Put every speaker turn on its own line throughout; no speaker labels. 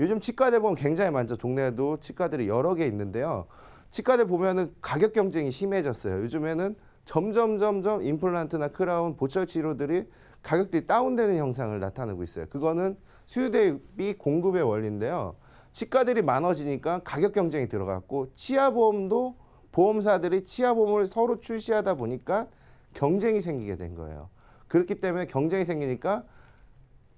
요즘 치과대 보면 굉장히 많죠. 동네에도 치과들이 여러 개 있는데요. 치과대 보면은 가격 경쟁이 심해졌어요. 요즘에는 점점 임플란트나 크라운, 보철 치료들이 가격들이 다운되는 형상을 나타내고 있어요. 그거는 수요 대비 공급의 원리인데요. 치과들이 많아지니까 가격 경쟁이 들어갔고, 치아보험도 보험사들이 치아보험을 서로 출시하다 보니까 경쟁이 생기게 된 거예요. 그렇기 때문에 경쟁이 생기니까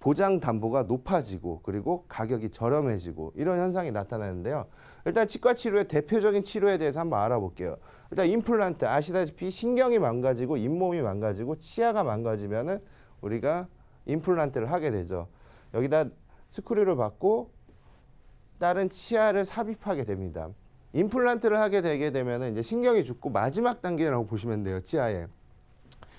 보장 담보가 높아지고, 그리고 가격이 저렴해지고, 이런 현상이 나타나는데요. 일단 치과 치료의 대표적인 치료에 대해서 한번 알아볼게요. 일단 임플란트, 아시다시피 신경이 망가지고 잇몸이 망가지고 치아가 망가지면은 우리가 임플란트를 하게 되죠. 여기다 스크류를 받고 다른 치아를 삽입하게 됩니다. 임플란트를 하게 되게 되면은 이제 신경이 죽고 마지막 단계라고 보시면 돼요. 치아에.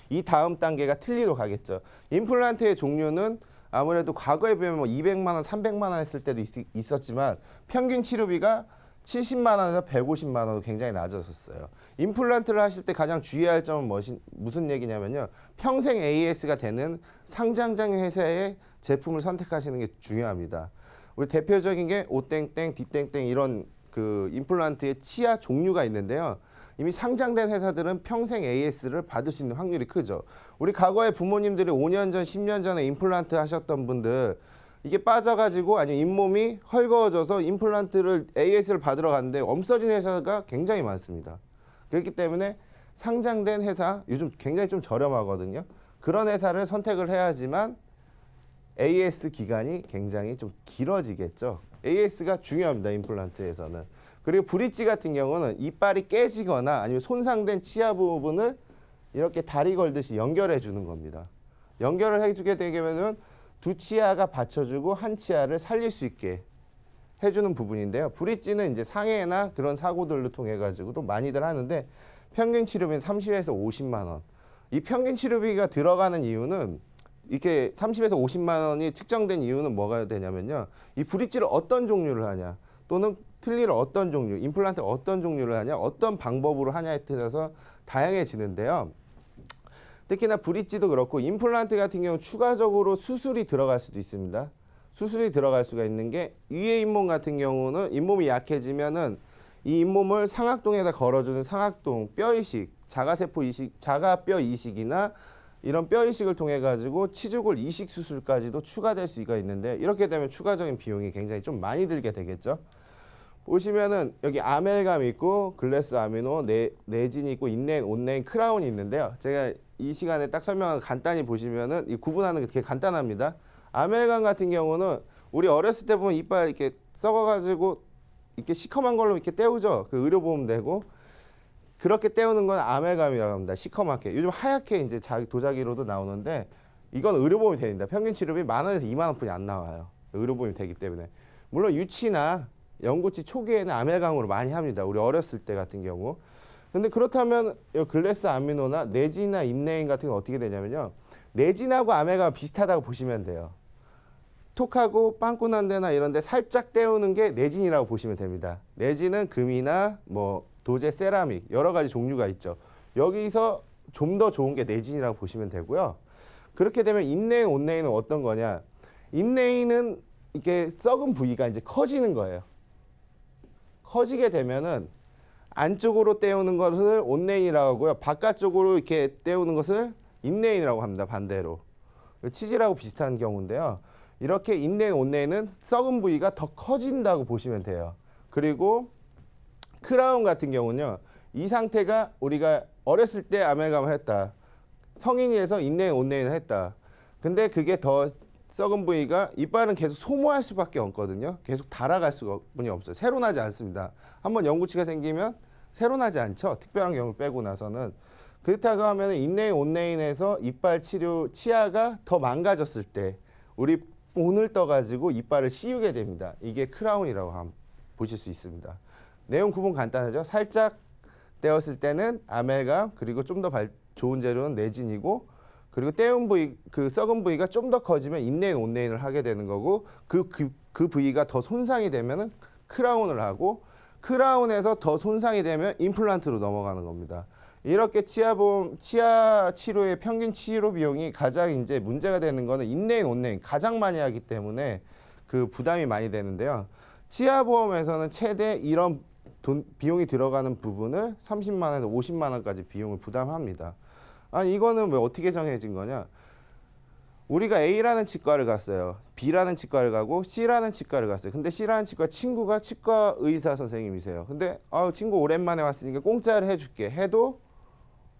이 다음 단계가 틀니로 가겠죠. 임플란트의 종류는 아무래도 과거에 비하면 뭐 200만 원, 300만 원 했을 때도 있었지만 평균 치료비가 70만 원에서 150만 원으로 굉장히 낮아졌어요. 임플란트를 하실 때 가장 주의할 점은 무슨 얘기냐면요. 평생 AS가 되는 상장장 회사의 제품을 선택하시는 게 중요합니다. 우리 대표적인 게 O땡땡, D땡땡 이런 그 임플란트의 치아 종류가 있는데요. 이미 상장된 회사들은 평생 AS를 받을 수 있는 확률이 크죠. 우리 과거에 부모님들이 5년 전, 10년 전에 임플란트 하셨던 분들, 이게 빠져가지고 아니면 잇몸이 헐거워져서 임플란트를 AS를 받으러 갔는데 없어진 회사가 굉장히 많습니다. 그렇기 때문에 상장된 회사, 요즘 굉장히 좀 저렴하거든요. 그런 회사를 선택을 해야지만 AS 기간이 굉장히 좀 길어지겠죠. AS가 중요합니다. 임플란트에서는. 그리고 브릿지 같은 경우는 이빨이 깨지거나 아니면 손상된 치아 부분을 이렇게 다리 걸듯이 연결해 주는 겁니다. 연결을 해주게 되면은 두 치아가 받쳐주고 한 치아를 살릴 수 있게 해주는 부분인데요. 브릿지는 이제 상해나 그런 사고들로 통해 가지고도 많이들 하는데 평균 치료비는 30에서 50만 원. 이 평균 치료비가 들어가는 이유는 이렇게 30에서 50만 원이 측정된 이유는 뭐가 되냐면요. 이 브릿지를 어떤 종류를 하냐, 또는 틀니를 어떤 종류, 임플란트 어떤 종류를 하냐, 어떤 방법으로 하냐에 따라서 다양해지는데요. 특히나 브릿지도 그렇고 임플란트 같은 경우 추가적으로 수술이 들어갈 수도 있습니다. 수술이 들어갈 수가 있는 게 위에 잇몸 같은 경우는 잇몸이 약해지면은 이 잇몸을 상악동에다 걸어주는 상악동 뼈 이식, 자가세포 이식, 자가뼈 이식이나 이런 뼈 이식을 통해 가지고 치주골 이식 수술까지도 추가될 수가 있는데, 이렇게 되면 추가적인 비용이 굉장히 좀 많이 들게 되겠죠. 보시면은 여기 아멜감 있고 글래스 아미노, 내진이 있고 인레인, 온레인, 크라운이 있는데요. 제가 이 시간에 딱 설명을 간단히 보시면은 이 구분하는 게 되게 간단합니다. 아멜감 같은 경우는 우리 어렸을 때 보면 이빨 이렇게 썩어가지고 이렇게 시커먼 걸로 이렇게 떼우죠. 그 의료보험 되고. 그렇게 떼우는 건 아멜감이라고 합니다. 시커멓게. 요즘 하얗게 이제 도자기로도 나오는데 이건 의료보험이 됩니다. 평균 치료비 10,000원에서 20,000원 뿐이 안 나와요. 의료보험이 되기 때문에. 물론 유치나 연구치 초기에는 아멜감으로 많이 합니다. 우리 어렸을 때 같은 경우. 근데 그렇다면 글래스 아미노나 내진이나 인레인 같은 건 어떻게 되냐면요. 내진하고 아멜감 비슷하다고 보시면 돼요. 톡하고 빵꾸 난 데나 이런 데 살짝 떼우는 게 내진이라고 보시면 됩니다. 내진은 금이나 뭐 도제, 세라믹 여러 가지 종류가 있죠. 여기서 좀 더 좋은 게 내진이라고 보시면 되고요. 그렇게 되면 인레인, 온레인은 어떤 거냐? 인레인은 이게 썩은 부위가 이제 커지는 거예요. 커지게 되면은 안쪽으로 떼우는 것을 온레인이라고 하고요. 바깥쪽으로 이렇게 떼우는 것을 인레인이라고 합니다. 반대로. 치질하고 비슷한 경우인데요. 이렇게 인레인, 온레인은 썩은 부위가 더 커진다고 보시면 돼요. 그리고 크라운 같은 경우는요. 이 상태가 우리가 어렸을 때 아멜감을 했다. 성인이 돼서 인레인, 온레인을 했다. 근데 그게 더 썩은 부위가 이빨은 계속 소모할 수밖에 없거든요. 계속 달아갈 수뿐이 없어요. 새로 나지 않습니다. 한번 영구치가 생기면 새로 나지 않죠. 특별한 경우를 빼고 나서는. 그렇다고 하면 인레인, 온레인에서 이빨 치료, 치아가 더 망가졌을 때 우리 본을 떠가지고 이빨을 씌우게 됩니다. 이게 크라운이라고 보실 수 있습니다. 내용 구분 간단하죠. 살짝 떼었을 때는 아멜감, 그리고 좀 더 좋은 재료는 내진이고, 그리고 떼운 부위, 그 썩은 부위가 좀 더 커지면 인레인, 온레인을 하게 되는 거고, 그 부위가 더 손상이 되면은 크라운을 하고, 크라운에서 더 손상이 되면 임플란트로 넘어가는 겁니다. 이렇게 치아 치료의 평균 치료 비용이 가장 이제 문제가 되는 거는 인레인, 온레인 가장 많이 하기 때문에 그 부담이 많이 되는데요. 치아보험에서는 최대 이런 비용이 들어가는 부분을 30만 원에서 50만 원까지 비용을 부담합니다. 아니 이거는 왜 어떻게 정해진 거냐? 우리가 A라는 치과를 갔어요. B라는 치과를 가고 C라는 치과를 갔어요. 근데 C라는 치과 친구가 치과 의사 선생님이세요. 근데 친구 오랜만에 왔으니까 공짜를 해줄게 해도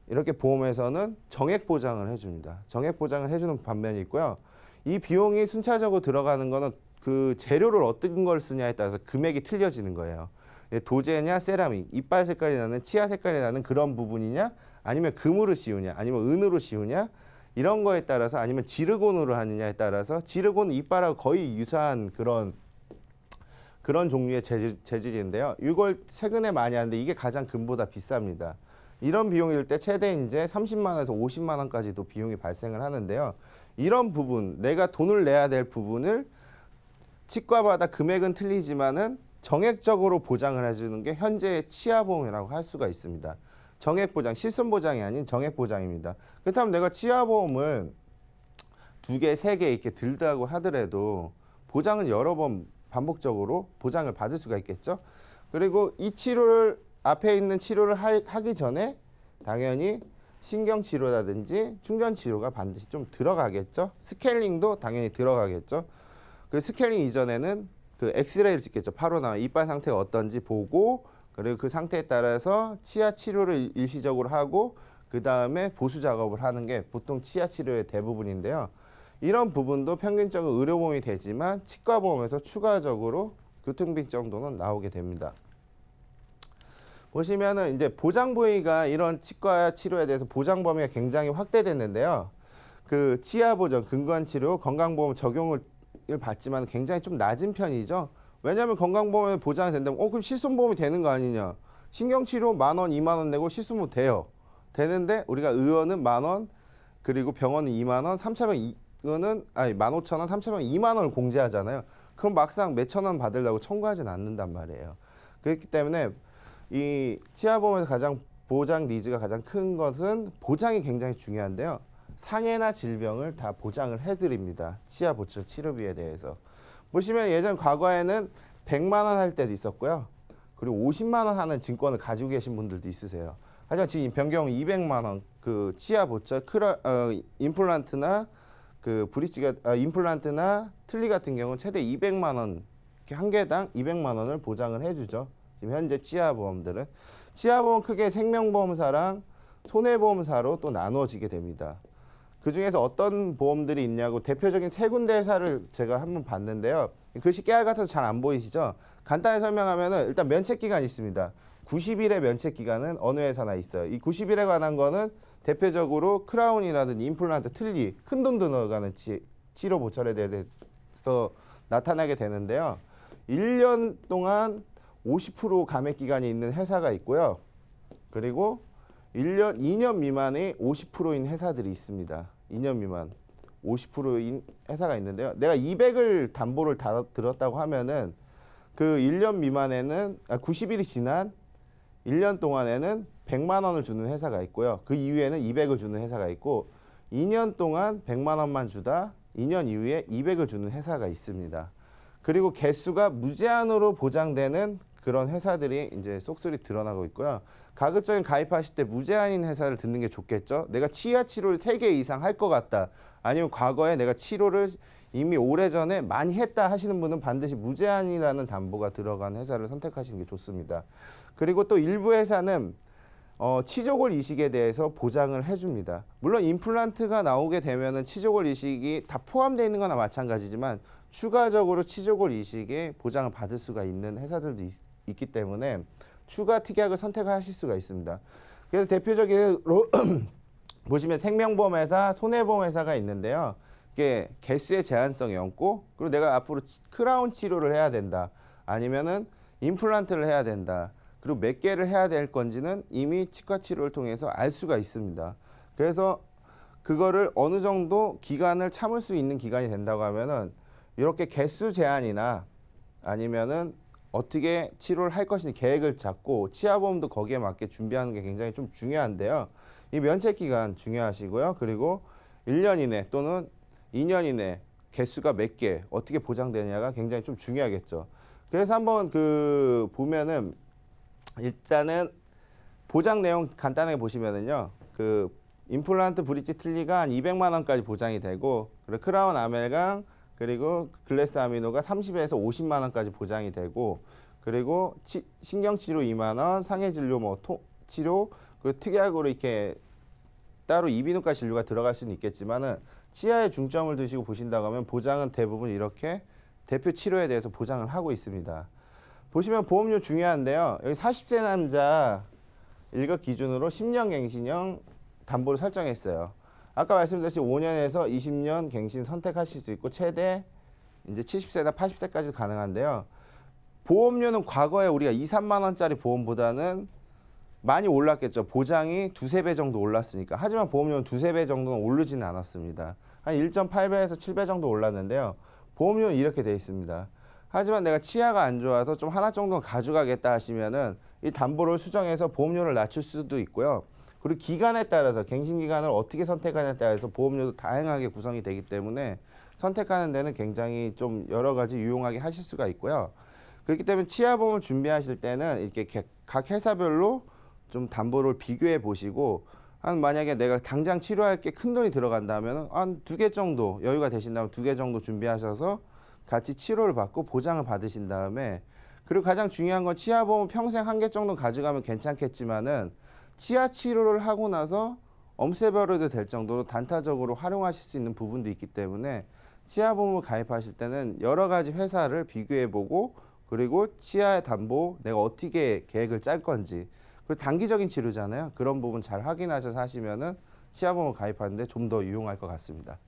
이렇게 보험에서는 정액 보장을 해줍니다. 정액 보장을 해주는 반면이 있고요. 이 비용이 순차적으로 들어가는 거는 그 재료를 어떤 걸 쓰냐에 따라서 금액이 틀려지는 거예요. 도제냐 세라믹, 이빨 색깔이 나는 치아 색깔이 나는 그런 부분이냐 아니면 금으로 씌우냐 아니면 은으로 씌우냐 이런 거에 따라서 아니면 지르곤으로 하느냐에 따라서 지르곤은 이빨하고 거의 유사한 그런 종류의 재질인데요. 이걸 최근에 많이 하는데 이게 가장 금보다 비쌉니다. 이런 비용이 들 때 최대 이제 30만 원에서 50만 원까지도 비용이 발생을 하는데요. 이런 부분, 내가 돈을 내야 될 부분을 치과마다 금액은 틀리지만은 정액적으로 보장을 해주는 게 현재의 치아보험이라고 할 수가 있습니다. 정액보장, 실손보장이 아닌 정액보장입니다. 그렇다면 내가 치아보험을 2개, 3개 이렇게 들다고 하더라도 보장은 여러 번 반복적으로 보장을 받을 수가 있겠죠. 그리고 이 치료를 앞에 있는 치료를 하기 전에 당연히 신경치료라든지 충전치료가 반드시 좀 들어가겠죠. 스케일링도 당연히 들어가겠죠. 그 스케일링 이전에는 그 엑스레이를 찍겠죠. 바로 나와 이빨 상태가 어떤지 보고 그리고 그 상태에 따라서 치아 치료를 일시적으로 하고 그 다음에 보수 작업을 하는 게 보통 치아 치료의 대부분인데요. 이런 부분도 평균적으로 의료보험이 되지만 치과보험에서 추가적으로 교통비 정도는 나오게 됩니다. 보시면은 이제 보장 부위가 이런 치과 치료에 대해서 보장 범위가 굉장히 확대됐는데요. 그 치아 보장, 근거한 치료, 건강보험 적용을 받지만 굉장히 좀 낮은 편이죠. 왜냐하면 건강보험에 보장이 된다면 그럼 실손보험이 되는 거 아니냐. 신경치료 10,000원, 20,000원 내고 실손보험 돼요. 되는데 우리가 의원은 10,000원 그리고 병원은 20,000원, 3차병 이거는 15,000원, 3차병 20,000원을 공제하잖아요. 그럼 막상 몇천 원 받으려고 청구하진 않는단 말이에요. 그렇기 때문에 이 치아보험에서 가장 보장 니즈가 가장 큰 것은 보장이 굉장히 중요한데요. 상해나 질병을 다 보장을 해드립니다. 치아 보철 치료비에 대해서. 보시면 예전 과거에는 100만 원 할 때도 있었고요. 그리고 50만 원 하는 증권을 가지고 계신 분들도 있으세요. 하지만 지금 변경 200만 원 그 치아 보철 임플란트나 그 브릿지가 임플란트나 틀니 같은 경우는 최대 200만 원 한 개당 200만 원을 보장을 해주죠. 지금 현재 치아보험들은 치아보험 크게 생명보험사랑 손해보험사로 또 나누어지게 됩니다. 그 중에서 어떤 보험들이 있냐고 대표적인 세 군데 회사를 제가 한번 봤는데요. 글씨 깨알 같아서 잘 안 보이시죠? 간단히 설명하면은 일단 면책기간이 있습니다. 90일의 면책기간은 어느 회사나 있어요. 이 90일에 관한 거는 대표적으로 크라운이라든지 임플란트, 틀니, 큰돈 들어가는 치료 보철에 대해서 나타나게 되는데요. 1년 동안 50% 감액 기간이 있는 회사가 있고요. 그리고 2년 미만의 50%인 회사들이 있습니다. 2년 미만 50%인 회사가 있는데요. 내가 200을 담보를 들었다고 하면은 그 1년 미만에는 90일이 지난 1년 동안에는 100만 원을 주는 회사가 있고요. 그 이후에는 200을 주는 회사가 있고 2년 동안 100만 원만 주다 2년 이후에 200을 주는 회사가 있습니다. 그리고 개수가 무제한으로 보장되는 그런 회사들이 이제 쏙쏙이 드러나고 있고요. 가급적인 가입하실 때 무제한인 회사를 듣는 게 좋겠죠. 내가 치아 치료를 3개 이상 할 것 같다. 아니면 과거에 내가 치료를 이미 오래전에 많이 했다 하시는 분은 반드시 무제한이라는 담보가 들어간 회사를 선택하시는 게 좋습니다. 그리고 또 일부 회사는 치조골 이식에 대해서 보장을 해줍니다. 물론 임플란트가 나오게 되면은 치조골 이식이 다 포함되어 있는 거나 마찬가지지만 추가적으로 치조골 이식에 보장을 받을 수가 있는 회사들도 있기 때문에 추가 특약을 선택하실 수가 있습니다. 그래서 대표적으로 보시면 생명보험회사, 손해보험회사가 있는데요. 이게 개수의 제한성이 없고 그리고 내가 앞으로 크라운 치료를 해야 된다. 아니면은 임플란트를 해야 된다. 그리고 몇 개를 해야 될 건지는 이미 치과 치료를 통해서 알 수가 있습니다. 그래서 그거를 어느 정도 기간을 참을 수 있는 기간이 된다고 하면은 이렇게 개수 제한이나 아니면은 어떻게 치료를 할 것인지 계획을 잡고 치아보험도 거기에 맞게 준비하는 게 굉장히 좀 중요한데요. 이 면책 기간 중요하시고요. 그리고 1년 이내 또는 2년 이내 개수가 몇 개, 어떻게 보장되느냐가 굉장히 좀 중요하겠죠. 그래서 한번 보면은 일단은 보장 내용 간단하게 보시면은요. 임플란트 브릿지 틀니가 한 200만 원까지 보장이 되고, 그리고 크라운 아멜강 그리고 글래스 아미노가 30에서 50만 원까지 보장이 되고, 그리고 신경치료 2만 원, 상해진료 치료, 그리고 특약으로 이렇게 따로 이비인후과 진료가 들어갈 수는 있겠지만은 치아에 중점을 두시고 보신다고 하면 보장은 대부분 이렇게 대표 치료에 대해서 보장을 하고 있습니다. 보시면 보험료 중요한데요. 여기 40세 남자 일급 기준으로 10년 갱신형 담보를 설정했어요. 아까 말씀드렸듯이 5년에서 20년 갱신 선택하실 수 있고 최대 이제 70세나 80세까지 가능한데요. 보험료는 과거에 우리가 2, 3만 원짜리 보험보다는 많이 올랐겠죠. 보장이 두세 배 정도 올랐으니까. 하지만 보험료는 두세 배 정도는 오르지는 않았습니다. 한 1.8배에서 7배 정도 올랐는데요. 보험료는 이렇게 돼 있습니다. 하지만 내가 치아가 안 좋아서 좀 하나 정도는 가져가겠다 하시면은 이 담보를 수정해서 보험료를 낮출 수도 있고요. 그리고 기간에 따라서 갱신 기간을 어떻게 선택하냐에 따라서 보험료도 다양하게 구성이 되기 때문에 선택하는 데는 굉장히 좀 여러 가지 유용하게 하실 수가 있고요. 그렇기 때문에 치아보험을 준비하실 때는 이렇게 각 회사별로 좀 담보를 비교해 보시고 만약에 내가 당장 치료할 게 큰 돈이 들어간다면 한 2개 정도 여유가 되신다면 2개 정도 준비하셔서 같이 치료를 받고 보장을 받으신 다음에, 그리고 가장 중요한 건 치아보험 평생 1개 정도 가져가면 괜찮겠지만은 치아 치료를 하고 나서 엄세벌이도 될 정도로 단타적으로 활용하실 수 있는 부분도 있기 때문에 치아보험을 가입하실 때는 여러 가지 회사를 비교해 보고, 그리고 치아의 담보 내가 어떻게 계획을 짤 건지, 그리고 단기적인 치료잖아요. 그런 부분 잘 확인하셔서 하시면은 치아보험을 가입하는데 좀 더 유용할 것 같습니다.